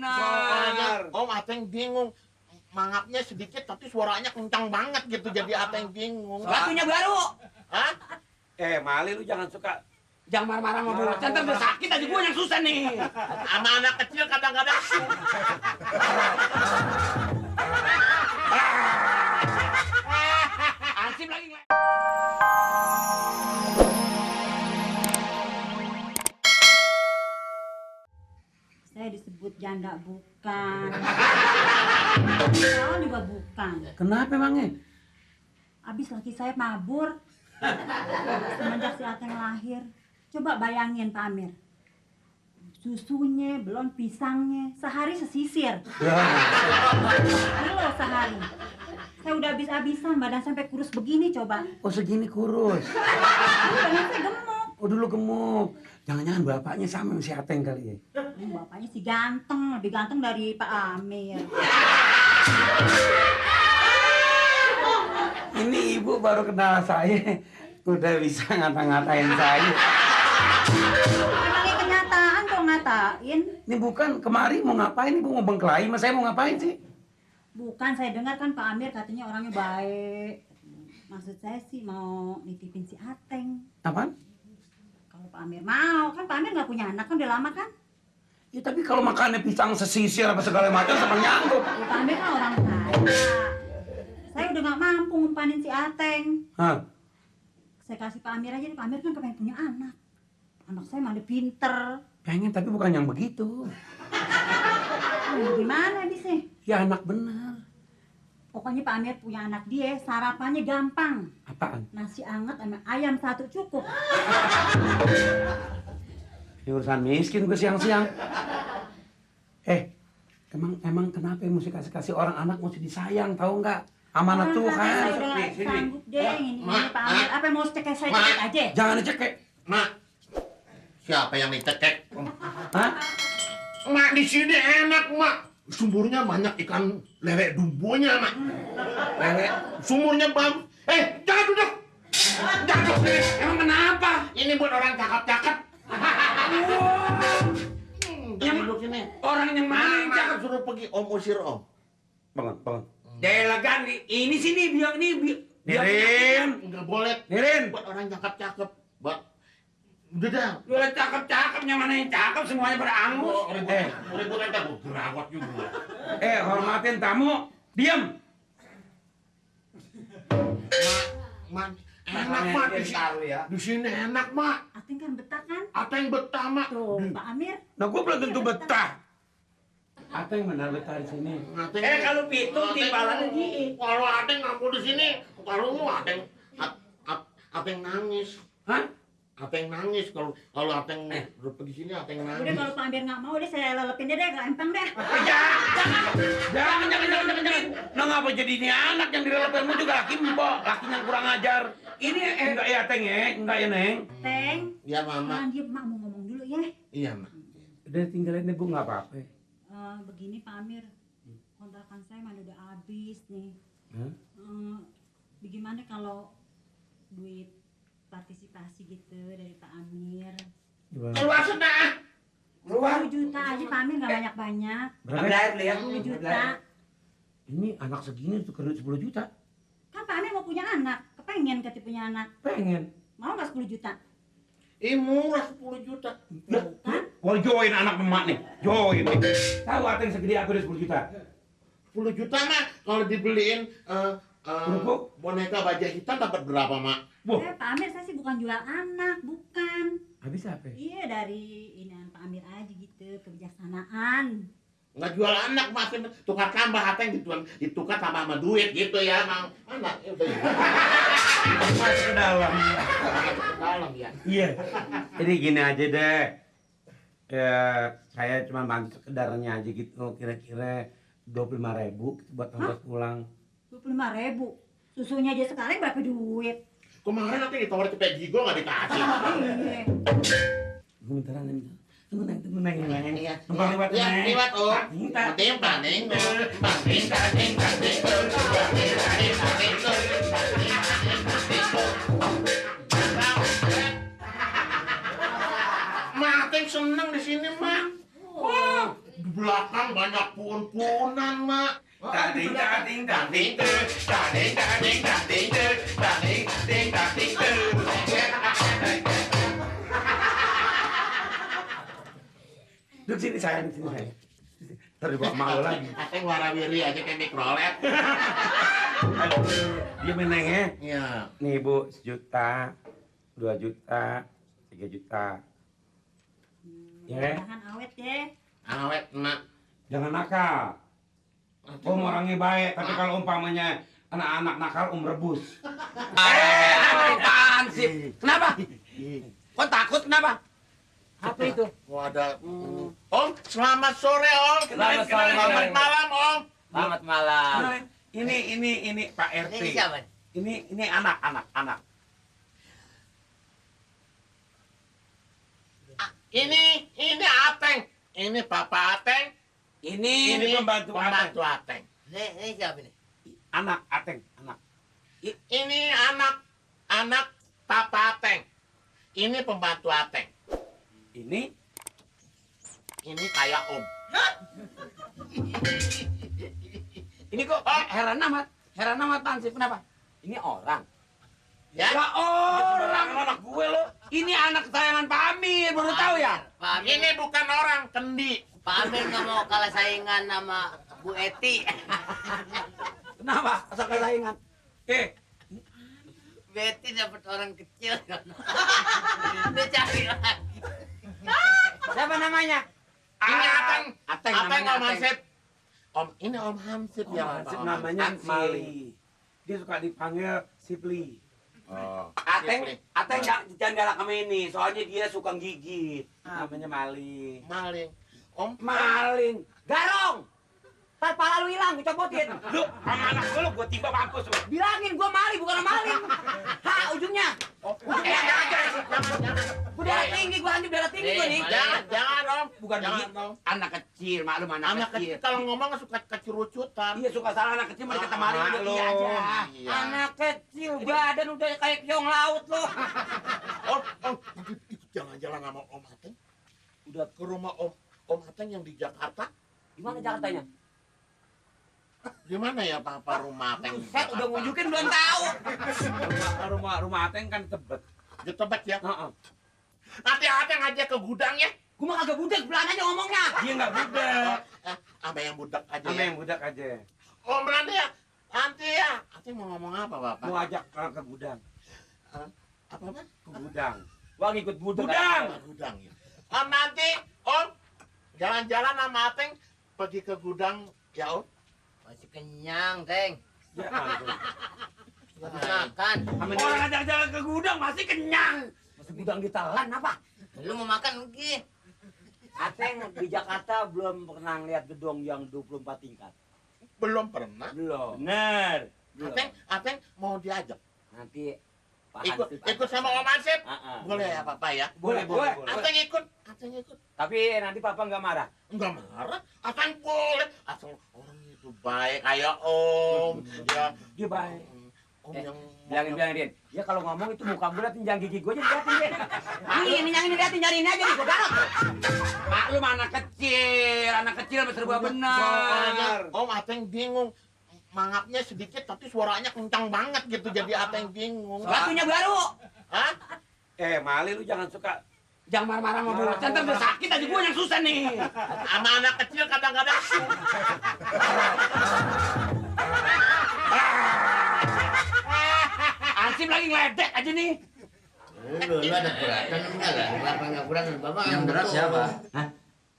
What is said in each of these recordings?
benar. Om Ateng bingung. Mangapnya sedikit tapi suaranya kencang banget gitu jadi Ateng bingung. Batunya baru. Hah? Mali lu jangan suka. Jangan marah-marah sama bocah, ntar udah sakit aja gue yang susah nih. Sama anak kecil kadang-kadang. Ansip lagi nggak? Saya disebut janda bukan. Saya juga bukan. Kenapa emangnya? Abis laki saya mabur. Semenjak si Ateng lahir. Coba bayangin Pak Amir. Susunya, belum pisangnya. Sehari sesisir. Kilo sehari. Saya udah habis-habisan, badan sampai kurus begini coba. Oh segini kurus. Badan saya gemuk. Oh dulu gemuk. Jangan-jangan bapaknya sama si Ateng kali ya? Bapaknya si ganteng, lebih ganteng dari Pak Amir. Ini ibu baru kenal saya. Udah bisa ngata-ngatain saya. Emangnya kenyataan kok ngatain? Ini bukan kemari mau ngapain? Ibu mau bengkelai, mas saya mau ngapain sih? Bukan, saya dengar kan Pak Amir katanya orangnya baik. Maksud saya sih mau nitipin si Ateng. Apaan? Kalau Pak Amir mau, kan Pak Amir nggak punya anak kan udah lama kan? Ya tapi kalau makannya pisang sesisir apa segala macam sama nyangkut. Ya, Pak Amir kan orang kaya. Saya udah nggak mampu ngumpanin si Ateng. Hah? Saya kasih Pak Amir aja, Pak Amir kan kepengen punya anak. Anak saya mana pinter. Pengen tapi bukan yang begitu. Gimana bisa? Ya anak benar. Pokoknya Pak Amir punya anak dia, sarapannya gampang. Apaan? Nasi anget sama ayam satu cukup. Ini urusan miskin gue siang-siang. Emang kenapa yang mesti kasih orang anak mesti disayang, tahu nggak? Amanat Tuhan. Saya udah nggak sanggup deh ini Pak Amir. Apa yang mau cekek saya cekek aja? Jangan dicekek. Mak, siapa yang dicekek? Hah? Mak di sini enak, Mak. Sumurnya banyak ikan lele dumbonya, Mak. Lele, sumurnya bagus. Jangan duduk. Jangan duduk sini. Emang kenapa? Ini buat orang cakep-cakep. Jangan duduk sini. Orang yang mana yang cakep? Suruh pergi, Om usir, Om. Bangun. Delegan ini sini biar Nirin. Enggak boleh. Nirin. Buat orang cakep-cakep. Udah dah. Udah cakep-cakepnya mana yang cakep semuanya pada angus. Ribut aja, gue gerawat juga. Hormatin tamu. Diam. Mak, enak, Mak. Di sini enak, Mak. Ateng kan betah kan? Ateng betah, Mak. Tuh, Pak Amir. Nah, gue belum tentu betah. Ateng benar betah di sini. Kalau pitung timbalannya gini. Kalau Ateng ngampul di sini, kalau lu Ateng nangis. Hah? Ateng nangis kalau Ateng udah pergi sini Ateng Udah nangis. kalau Pak Amir nggak mau deh saya lelepin dia deh ke empang deh. Jangan. Nah, ngapa jadi ini anak yang direlepinmu juga laki mbok, laki yang kurang ajar. Ini enggak ya, Teng ya? Enggak ya, Neng? Teng. Iya, Mama. Jangan diem, Mak mau ngomong dulu ya. Iya, Mak. Udah tinggalin Ibu enggak apa-apa. Begini Pak Amir, kontrakan saya mana udah habis nih. Hah? Bagaimana kalau duit partisipasi gitu dari Pak Amir? Keluar sana. 10 juta aja Pak Amir, nggak banyak-banyak. Berapa? 10 juta. Ini anak segini tuh duit 10 juta. Kan Pak Amir mau punya anak, kepengen katanya punya anak. Pengen. Mau nggak 10 juta? Murah 10 juta. Kan? Wah, join anak emak nih. Join nih. Tahu Ateng segede aku udah 10 juta. 10 juta, Mak. Kalau dibeliin Kerupuk? boneka baja hitam dapat berapa, Mak? Pak Amir saya sih bukan jual anak, bukan. Habis apa? Iya dari ini Pak Amir aja gitu, kebijaksanaan. Nggak jual anak, Mas. Tukar tambah Ateng ditukar sama duit gitu ya, Mang. Mana? Udah ya. Masuk ke dalam. Ke dalam ya. Iya. Jadi gini aja deh. Ya, saya cuma bantu sekedarnya aja gitu. Kira-kira 25.000 buat ongkos pulang. 25.000. Susunya aja sekarang berapa duit? Kemarin nanti ditawar cepet jigo nggak dikasih. Iya. Tunggu bentar. Tunggu neng. Iya. Numpang lewat Iya, Neng. lewat, Om. Minta. Paning. Mak, Ateng seneng di sini, Mak. Wah, belakang banyak pohon-pohonan, Mak. Dading, dading, dading, dading, dading, dading, dading, dading, dading, duduk sini sayang, sini sayang. Ntar dibawa malu lagi. Ateng warawiri aja kayak mikrolet. Dia meneng ya. Iya. Nih Bu, 1 juta, 2 juta, 3 juta. Ya, Tahan awet ya. Awet, Mak. jangan nakal. Om orangnya baik, tapi kalau umpamanya anak-anak nakal, Om rebus. Apaan sih? Kenapa? Kok takut kenapa? Apa itu? Oh, ada. Om, selamat sore, Om. Selamat sore. Selamat malam, Om. Selamat malam. Ini Pak RT. Ini siapa? Ini anak. Ini Ateng. Ini Papa Ateng. Ini pembantu Ateng. Ini siapa nih? Anak Ateng, anak. Ini anak Papa Ateng. Ini pembantu Ateng. Ini Ini kayak Om. Ini kok heran amat Pansip, kenapa? Ini orang. Ya. Ya orang anak gue lo. Ini anak kesayangan Pak Amir, baru tahu ya? Pak Amir, Ini bukan orang, kendi. Pak Amir nggak mau kalah saingan sama Bu Eti. Kenapa? Asal kesayangan. Bu Eti dapat orang kecil kan. Dia cari lagi. Siapa namanya? Ini Ateng. Ateng Ateng namanya, Om Ateng. Hansip. Om, ini Om Hansip ya. Hansip Om. namanya Hansip. Mali. Dia suka dipanggil Sipli. Oh. Ateng jangan galak sama ini, soalnya dia suka gigit. Namanya Mali. Maling. Om, Maling. Garong. Ntar pala lu hilang, gue copotin. Lu, sama anak gue timba mampus lu. Bilangin gue maling, bukan maling. Ha, ujungnya. Ujungnya. Gue darah tinggi, gue hancur darah tinggi gue nih. jangan Om. Bukan Jangan, begitu. Om. Anak kecil, maklum Anak anak kecil kecil. kalau ngomong suka kecurucutan. Iya suka salah anak kecil, mereka maling udah Maklum. iya aja. Iya. Anak kecil, badan udah kayak keong laut lo. Om, itu jalan-jalan sama Om Ateng. Udah ke rumah Om Ateng yang di Jakarta. Gimana Jakartanya? Gimana ya Papa rumah Ateng? di Set udah Jakarta? ngunjukin belum tahu. Rumah Ateng kan Tebet. Di Tebet ya. Heeh. Nanti Ateng aja ke gudang ya. Gue mah kagak budak, belan aja ngomongnya. Dia nggak budak. Sama yang budak aja. Sama Ya. yang budak aja. Om nanti ya. Nanti ya. Ateng mau ngomong apa Bapak? Mau ajak ke gudang. Apa Mas? Ke gudang. Wah ngikut budak. Gudang. Gudang ya. Om nanti Om jalan-jalan sama Ateng pergi ke gudang ya Om. Masih kenyang, Teng. Ya ampun. Habis makan. Orang ngajak jalan ke gudang masih kenyang. Masih gudang ditelan apa? Lu mau makan mungkin? Ateng di Jakarta belum pernah lihat gedung yang 24 tingkat. Belum pernah. Belum. Bener. Ateng mau diajak. Nanti Pak Ikut sama Om Hansip. Boleh ya Papa ya? Boleh. Ateng ikut. Tapi nanti Papa nggak marah. Enggak marah. Ateng boleh. Ateng orang itu baik kayak Om. Ya, Dia baik. Om yang Bilangin Din. Ya kalau ngomong itu muka gue liatin, jangan gigi gue aja liatin Din. Ini yang ini liatin, nyari ini aja nih, gue garot. Pak lu mah anak kecil serba benar. Om Ateng bingung. Mangapnya sedikit tapi suaranya kencang banget gitu jadi Ateng bingung. Batunya baru. Hah? Mali lu jangan suka. Jangan marah-marah sama gue. Ntar udah sakit aja gue yang susah nih. Sama anak kecil kadang-kadang. Ansip lagi ngeledek aja nih. Lu ada kuratan enggak lah? Kenapa enggak kuratan? Bapak Yang berat betul. siapa? Hah?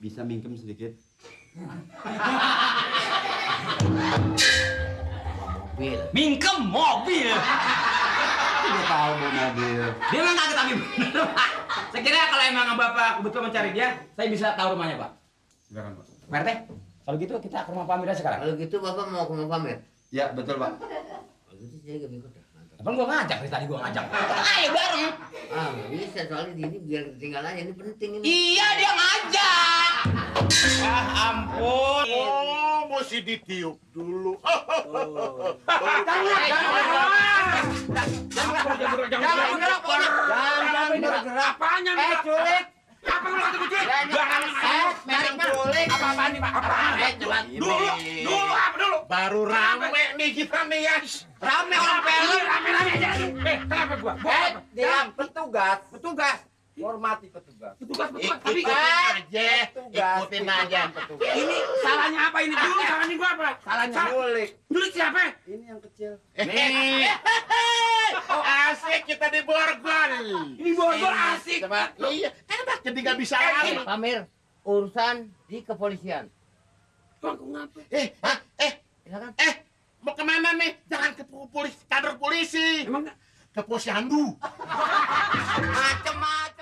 Bisa mingkem sedikit? Mobil. Mingkem mobil. Dia tahu bawa mobil. Dia emang kaget tapi bener Pak. Saya kira kalau emang Bapak kebetulan mencari dia, saya bisa tahu rumahnya Pak. Silakan, Pak. Pak RT, kalau gitu kita ke rumah Pak Amir aja sekarang. Kalau gitu Bapak mau ke rumah Pamer? Ya, betul, Pak. Kalau gitu saya gak ikut. Abang gua ngajak dari tadi gua ngajak. Ayo bareng. Ah, nggak bisa soalnya di ini biar ketinggalan ini penting ini. Iya dia ngajak. Ah ampun. Oh, mesti ditiup dulu. Jangan bergerak. Apanya nih? Culik. Apa lu kata kucing? Jangan merek kulik. Apa-apaan nih, Pak? Apaan? Cepat. Dulu apa dulu? Baru rame nih kita nih ya. Rame orang film. Rame-rame aja. Kenapa gua? Diam, petugas. Petugas. Hormati petugas. Petugas. Ikutin aja. Ikutin aja. Ini salahnya apa ini? Dulu salahnya gua apa? Salahnya Kulik. Dulu siapa? Ini yang kecil. Nih. Oh, asik kita di Borgol. Ini borgol asik. Coba. Iya, enak jadi nggak bisa lari. Pamir, urusan di kepolisian. Aku ngapa? Silakan. Mau kemana nih? Jangan ke polisi, kantor polisi. Emang Ke posyandu. Macem-macem.